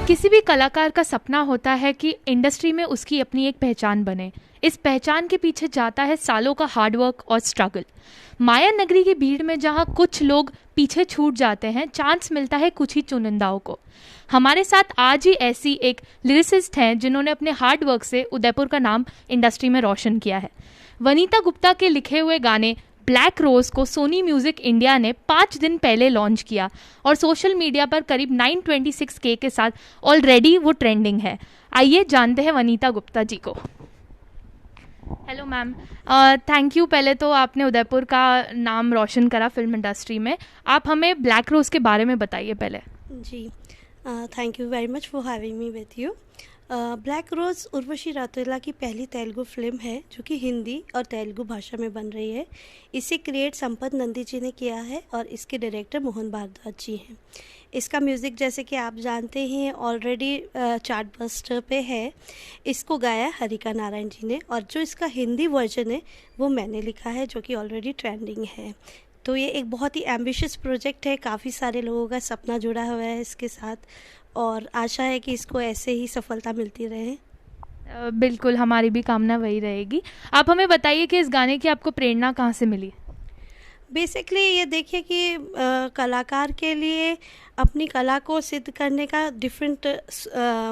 किसी भी कलाकार का सपना होता है कि इंडस्ट्री में उसकी अपनी एक पहचान बने। इस पहचान के पीछे जाता है सालों का हार्डवर्क और स्ट्रगल। माया नगरी की भीड़ में जहां कुछ लोग पीछे छूट जाते हैं, चांस मिलता है कुछ ही चुनिंदाओं को। हमारे साथ आज ही ऐसी एक लिरिसिस्ट हैं जिन्होंने अपने हार्ड वर्क से उदयपुर का नाम इंडस्ट्री में रोशन किया है। वनीता गुप्ता के लिखे हुए गाने ब्लैक रोज को सोनी म्यूजिक इंडिया ने 5 दिन पहले लॉन्च किया और सोशल मीडिया पर करीब 926K के साथ ऑलरेडी वो ट्रेंडिंग है। आइए जानते हैं वनीता गुप्ता जी को। Hello ma'am, thank you. पहले तो आपने उदयपुर का नाम रोशन करा फिल्म इंडस्ट्री में। आप हमें ब्लैक रोज के बारे में बताइए पहले। जी, thank you very much for having me with you. Black rose Urvashi Rautela की पहली तेलुगु फिल्म है जो कि हिंदी और तेलुगु भाषा में बन रही है। इसे क्रिएट संपत नंदी जी ने किया है और इसके डायरेक्टर मोहन भारद्वाज जी हैं। इसका म्यूज़िक जैसे कि आप जानते हैं ऑलरेडी चार्ट बस्टर पे है। इसको गाया हरिका नारायण जी ने और जो इसका हिंदी वर्जन है वो मैंने लिखा है जो कि ऑलरेडी ट्रेंडिंग है। तो ये एक बहुत ही एम्बिशियस प्रोजेक्ट है, काफ़ी सारे लोगों का सपना जुड़ा हुआ है इसके साथ और आशा है कि इसको ऐसे ही सफलता मिलती रहे। बिल्कुल, हमारी भी कामना वही रहेगी। आप हमें बताइए कि इस गाने की आपको प्रेरणा कहाँ से मिली? बेसिकली ये देखिए कि कलाकार के लिए अपनी कला को सिद्ध करने का डिफरेंट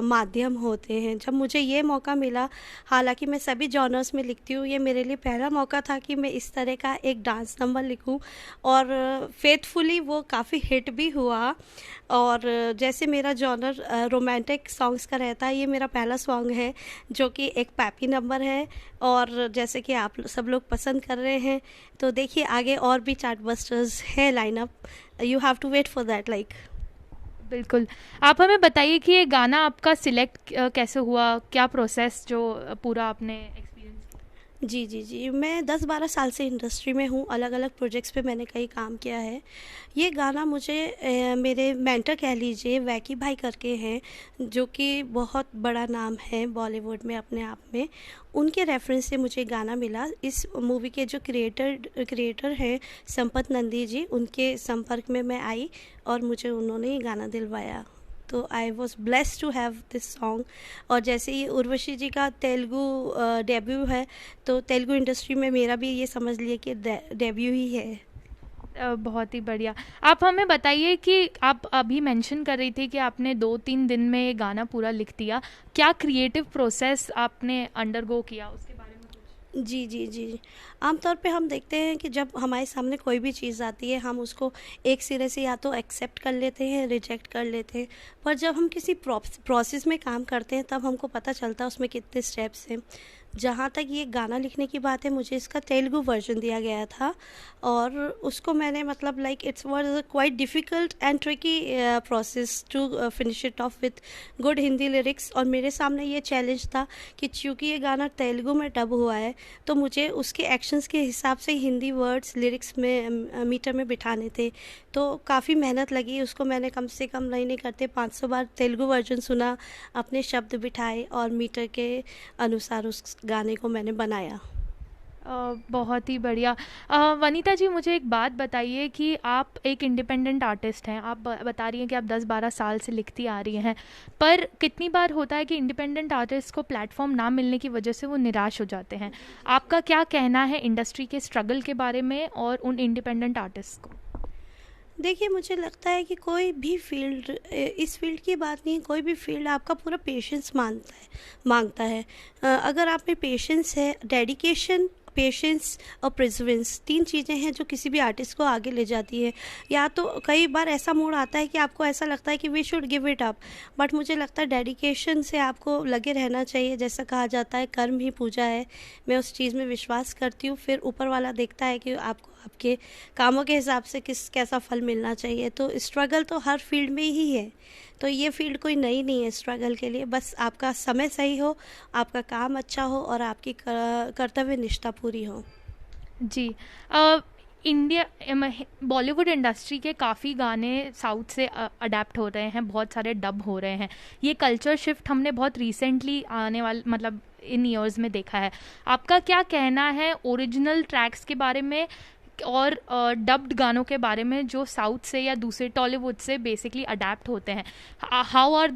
माध्यम होते हैं। जब मुझे ये मौका मिला, हालांकि मैं सभी जॉनर्स में लिखती हूँ, ये मेरे लिए पहला मौका था कि मैं इस तरह का एक डांस नंबर लिखूँ और फेथफुली वो काफ़ी हिट भी हुआ। और जैसे मेरा जॉनर रोमांटिक सॉन्ग्स का रहता है, ये मेरा पहला सॉन्ग है जो कि एक पैपी नंबर है और जैसे कि आप सब लोग पसंद कर रहे हैं, तो देखिए आगे और भी चार्ट बस्टर्स है lineup. You have to wait for that like. बिल्कुल, आप हमें बताइए कि ये गाना आपका सिलेक्ट कैसे हुआ, क्या प्रोसेस जो पूरा आपने एक्सपीरियंस किया? जी, मैं 10-12 साल से इंडस्ट्री में हूँ। अलग अलग प्रोजेक्ट्स पे मैंने कई काम किया है। ये गाना मुझे मेरे मेंटर कह लीजिए वैकी भाई करके हैं जो कि बहुत बड़ा नाम है बॉलीवुड में अपने आप में। उनके रेफरेंस से मुझे गाना मिला। इस मूवी के जो क्रिएटर हैं संपत नंदी जी, उनके संपर्क में मैं आई और मुझे उन्होंने ये गाना दिलवाया। तो I was blessed to have this song. और जैसे ये उर्वशी जी का तेलुगु डेब्यू है, तो तेलुगु इंडस्ट्री में मेरा भी ये समझ लिए कि डेब्यू ही है। बहुत ही बढ़िया। आप हमें बताइए कि आप अभी मेंशन कर रही थी कि आपने 2-3 दिन में ये गाना पूरा लिख दिया। क्या क्रिएटिव प्रोसेस आपने अंडरगो किया, उसके बारे में कुछ? जी। आमतौर पे हम देखते हैं कि जब हमारे सामने कोई भी चीज़ आती है, हम उसको एक सिरे से या तो एक्सेप्ट कर लेते हैं, रिजेक्ट कर लेते हैं। पर जब हम किसी प्रोसेस में काम करते हैं तब हमको पता चलता है उसमें कितने स्टेप्स हैं। जहाँ तक ये गाना लिखने की बात है, मुझे इसका तेलुगु वर्जन दिया गया था और उसको मैंने मतलब like it's was quite difficult and tricky process to finish it off with good Hindi lyrics. और मेरे सामने ये चैलेंज था कि चूँकि ये गाना तेलुगु में डब हुआ है तो मुझे उसके एक्शंस के हिसाब से हिंदी वर्ड्स लिरिक्स में मीटर में बिठाने थे। तो काफ़ी मेहनत लगी उसको। मैंने कम से कम नहीं करते 500 बार तेलुगु वर्जन सुना, अपने शब्द बिठाए और मीटर के अनुसार उस गाने को मैंने बनाया। बहुत ही बढ़िया। वनीता जी, मुझे एक बात बताइए कि आप एक इंडिपेंडेंट आर्टिस्ट हैं। आप बता रही हैं कि आप 10-12 साल से लिखती आ रही हैं, पर कितनी बार होता है कि इंडिपेंडेंट आर्टिस्ट को प्लेटफॉर्म ना मिलने की वजह से वो निराश हो जाते हैं। आपका क्या कहना है इंडस्ट्री के स्ट्रगल के बारे में और उन इंडिपेंडेंट आर्टिस्ट को? देखिए, मुझे लगता है कि कोई भी फील्ड, इस फील्ड की बात नहीं, कोई भी फील्ड आपका पूरा पेशेंस मांगता है। अगर आप में पेशेंस है, डेडिकेशन, पेशेंस और प्रेजेंस 3 चीज़ें हैं जो किसी भी आर्टिस्ट को आगे ले जाती है। या तो कई बार ऐसा मूड आता है कि आपको ऐसा लगता है कि we should give it up, but मुझे लगता है डेडिकेशन से आपको लगे रहना चाहिए। जैसा कहा जाता है कर्म ही पूजा है, मैं उस चीज़ में विश्वास करती हूँ। फिर ऊपर वाला देखता है कि आपको आपके कामों के हिसाब से कैसा फल मिलना चाहिए। तो स्ट्रगल तो हर फील्ड में ही है, तो ये फील्ड कोई नई नहीं है स्ट्रगल के लिए। बस आपका समय सही हो, आपका काम अच्छा हो और आपकी कर्तव्य निष्ठा पूरी हो। जी, इंडिया बॉलीवुड इंडस्ट्री के काफ़ी गाने साउथ से अडेप्ट हो रहे हैं, बहुत सारे डब हो रहे हैं। ये कल्चर शिफ्ट हमने बहुत रिसेंटली आने वाले मतलब इन ईयर्स में देखा है। आपका क्या कहना है ओरिजिनल ट्रैक्स के बारे में और डब्ड गानों के बारे में जो साउथ से या दूसरे टॉलीवुड से बेसिकली अडेप्ट होते हैं? How are